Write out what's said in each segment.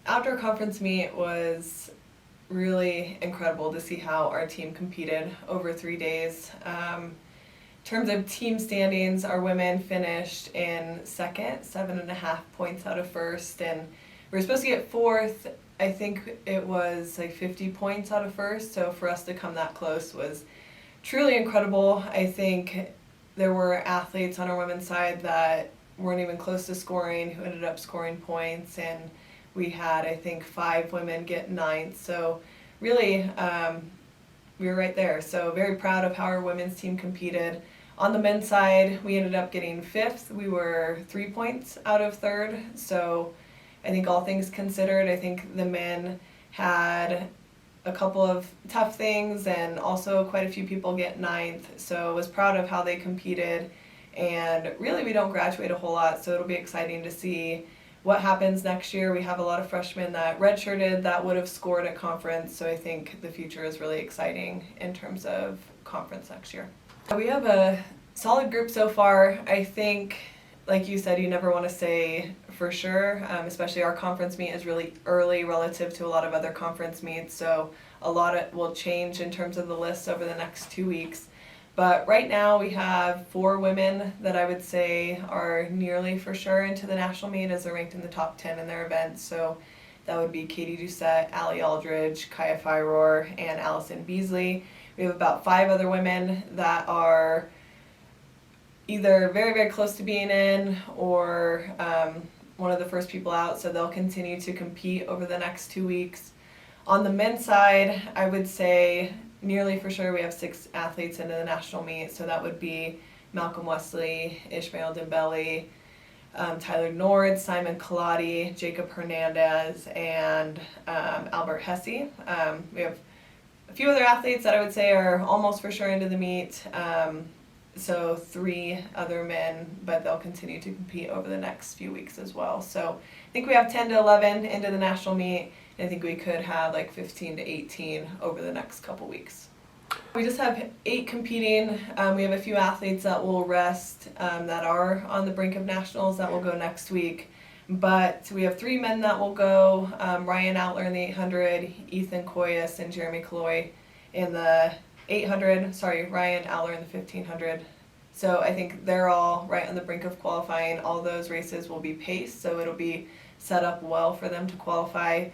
outdoor conference meet was really incredible to see how our team competed over 3 days. In terms of team standings, our women finished in second, 7.5 points out of first, and we were supposed to get fourth. I think it was like 50 points out of first, so for us to come that close was truly incredible. I think there were athletes on our women's side that weren't even close to scoring who ended up scoring points, and we had, I think, 5 women get ninth. So really, we were right there. So very proud of how our women's team competed. On the men's side, we ended up getting fifth. We were 3 points out of third. So I think all things considered, I think the men had a couple of tough things and also quite a few people get ninth. So I was proud of how they competed. And really, we don't graduate a whole lot, so it'll be exciting to see what happens next year. We have a lot of freshmen that redshirted that would have scored at conference, so I think the future is really exciting in terms of conference next year. We have a solid group so far. I think, like you said, you never want to say for sure, especially our conference meet is really early relative to a lot of other conference meets, so a lot will change in terms of the list over the next 2 weeks. But right now we have 4 women that I would say are nearly for sure into the national meet as they're ranked in the top 10 in their events. So that would be Katie Doucette, Allie Aldridge, Kaya Fyror, and Allison Beasley. We have about 5 other women that are either very, very close to being in or one of the first people out, so they'll continue to compete over the next 2 weeks. On the men's side, I would say nearly for sure we have 6 athletes into the national meet, so that would be Malcolm Wesley, Ishmael Dembele, Tyler Nord, Simon Colati, Jacob Hernandez, and Albert Hesse. We have a few other athletes that I would say are almost for sure into the meet, so 3 other men, but they'll continue to compete over the next few weeks as well. So I think we have 10 to 11 into the national meet. I think we could have like 15 to 18 over the next couple weeks. We just have 8 competing. We have a few athletes that will rest that are on the brink of nationals that will go next week. But we have 3 men that will go, Ryan Outler in the 800, Ethan Koyas and Jeremy Kaloy in the 800, Ryan Outler in the 1500. So I think they're all right on the brink of qualifying. All those races will be paced, so it'll be set up well for them to qualify.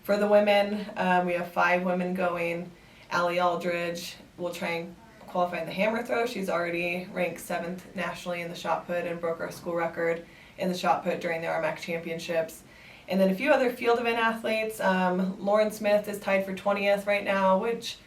For the women, we have 5 women going. Allie Aldridge will try and qualify in the hammer throw. She's already ranked 7th nationally in the shot put and broke our school record in the shot put during the RMAC championships. And then a few other field event athletes. Lauren Smith is tied for 20th right now, which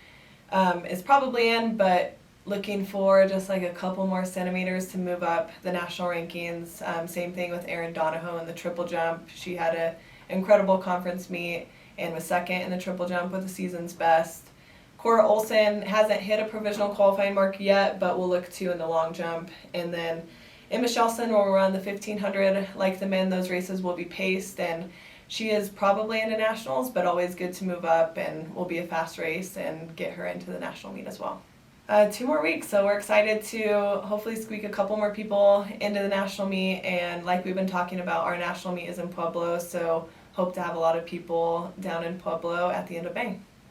is probably in, but looking for just like a couple more centimeters to move up the national rankings. Same thing with Erin Donahoe in the triple jump. She had an incredible conference meet and was 2nd in the triple jump with the season's best. Cora Olson hasn't hit a provisional qualifying mark yet, but will look to in the long jump. And then Emma Shelson will run the 1500. Like the men, those races will be paced, and she is probably into nationals, but always good to move up and will be a fast race and get her into the national meet as well. 2 more weeks, so we're excited to hopefully squeak a couple more people into the national meet. And like we've been talking about, our national meet is in Pueblo, so hope to have a lot of people down in Pueblo at the end of May.